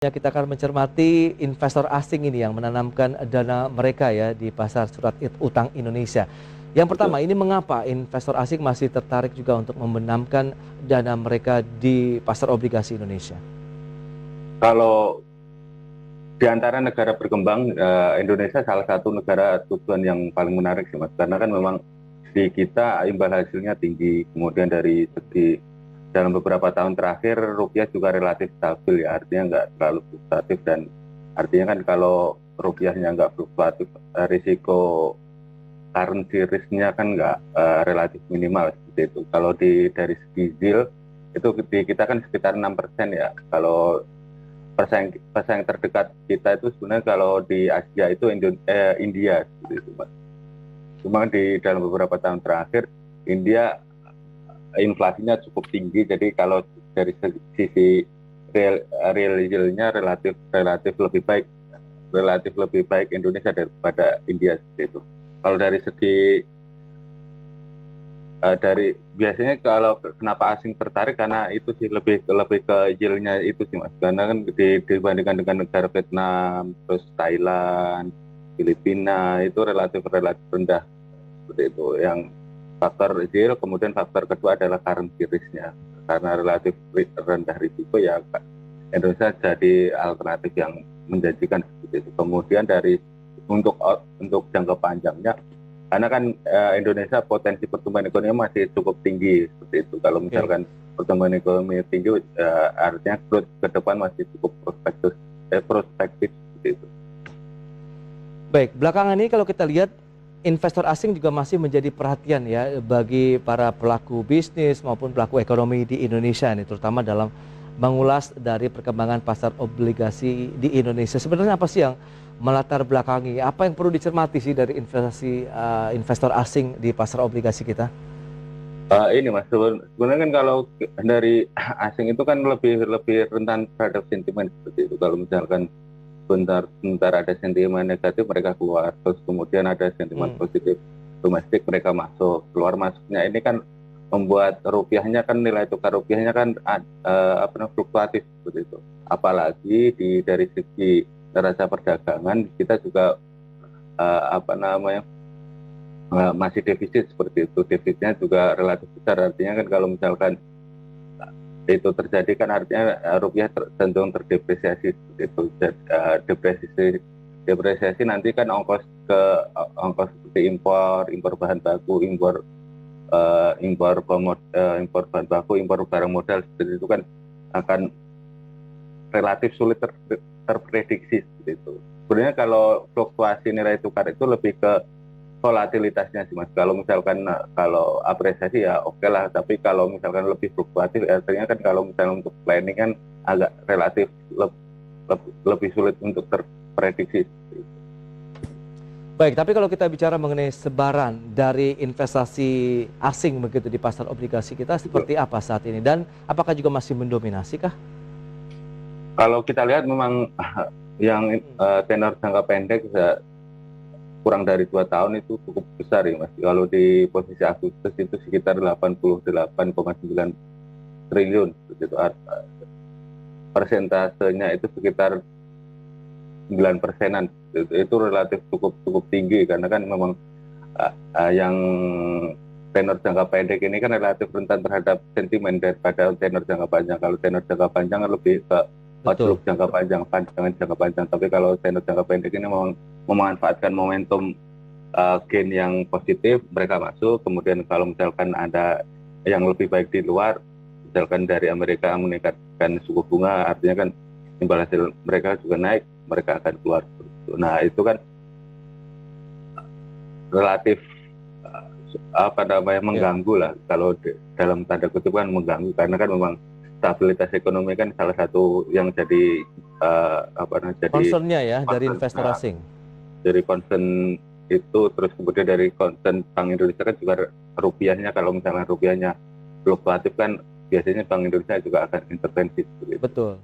Ya, kita akan mencermati investor asing ini yang menanamkan dana mereka ya di pasar surat utang Indonesia. Yang pertama, Betul. ini mengapa investor asing masih tertarik juga untuk membenamkan dana mereka di pasar obligasi Indonesia? Kalau di antara negara berkembang, Indonesia salah satu negara tujuan yang paling menarik sih Mas. Karena kan memang di kita imbal hasilnya tinggi. Kemudian dari segi dalam beberapa tahun terakhir rupiah juga relatif stabil ya. Artinya nggak terlalu fluktuatif dan artinya kan kalau rupiahnya nggak fluktuatif, risiko currency risk-nya kan nggak relatif minimal seperti itu. Kalau dari segi yield itu di kita kan sekitar 6% ya. Kalau pesaing terdekat kita itu sebenarnya kalau di Asia itu India seperti itu, Mas. Cuma di dalam beberapa tahun terakhir India inflasinya cukup tinggi, jadi kalau dari sisi real yield-nya relatif lebih baik Indonesia daripada India seperti itu. Kalau dari segi dari biasanya kalau kenapa asing tertarik karena itu sih lebih ke yield-nya itu sih Mas, karena kan dibandingkan dengan negara Vietnam, terus Thailand, Filipina itu relatif rendah seperti itu. Yang faktor yield, kemudian faktor kedua adalah currency risk-nya, karena relatif rendah risiko ya Indonesia jadi alternatif yang menjanjikan seperti itu. Kemudian untuk jangka panjangnya, karena kan Indonesia potensi pertumbuhan ekonomi masih cukup tinggi seperti itu. Kalau Oke. misalkan pertumbuhan ekonomi tinggi, artinya growth ke depan masih cukup prospektif seperti itu. Baik, belakangan ini kalau kita lihat investor asing juga masih menjadi perhatian ya bagi para pelaku bisnis maupun pelaku ekonomi di Indonesia nih, terutama dalam mengulas dari perkembangan pasar obligasi di Indonesia. Sebenarnya apa sih yang melatar belakangi? Apa yang perlu dicermati sih dari investasi investor asing di pasar obligasi kita? Ini Mas, sebenarnya kan kalau dari asing itu kan lebih lebih rentan terhadap sentimen seperti itu. Kalau misalkan bentar ada sentimen negatif mereka keluar, terus kemudian ada sentimen Hmm. positif domestik mereka masuk, keluar masuknya ini kan membuat rupiahnya kan, nilai tukar rupiahnya kan apa namanya, fluktuatif seperti itu. Apalagi dari segi neraca perdagangan kita juga apa namanya, masih defisit seperti itu. Defisitnya juga relatif besar, artinya kan kalau misalkan itu terjadi kan artinya rupiah cenderung terdepresiasi seperti itu. Depresiasi nanti kan ongkos seperti impor bahan baku, impor bahan baku, impor barang modal seperti itu kan akan relatif sulit terprediksi seperti itu. Sebenarnya kalau fluktuasi nilai tukar itu lebih ke volatilitasnya sih Mas. Kalau misalkan kalau apresiasi ya oke lah, tapi kalau misalkan lebih fluktuatif artinya kan kalau misalnya untuk planning kan agak relatif lebih sulit untuk terprediksi. Baik, tapi kalau kita bicara mengenai sebaran dari investasi asing begitu di pasar obligasi kita seperti apa saat ini dan apakah juga masih mendominasi kah? Kalau kita lihat memang yang tenor jangka pendek kurang dari 2 tahun itu cukup besar ya Mas. Kalau di posisi Agustus itu sekitar 88,9 triliun begitu. Persentasenya itu sekitar 9%-an. Itu relatif cukup cukup tinggi karena kan memang yang tenor jangka pendek ini kan relatif rentan terhadap sentimen daripada tenor jangka panjang. Kalau tenor jangka panjang kan lebih ke outlook Betul. jangka panjang, pandangan jangka panjang. Tapi kalau tenor jangka pendek ini memang memanfaatkan momentum gain yang positif, mereka masuk. Kemudian kalau misalkan ada yang lebih baik di luar, misalkan dari Amerika meningkatkan suku bunga, artinya kan imbal hasil mereka juga naik, mereka akan keluar. Nah itu kan relatif apa namanya, Ya. mengganggu lah, kalau dalam tanda kutip kan mengganggu, karena kan memang stabilitas ekonomi kan salah satu yang jadi apa namanya, jadi Concernnya ya dari concern. investor Nah, asing. dari concern itu, terus kemudian dari concern Bank Indonesia kan juga rupiahnya, kalau misalnya rupiahnya fluktuatif kan biasanya Bank Indonesia juga akan intervensi begitu. Betul.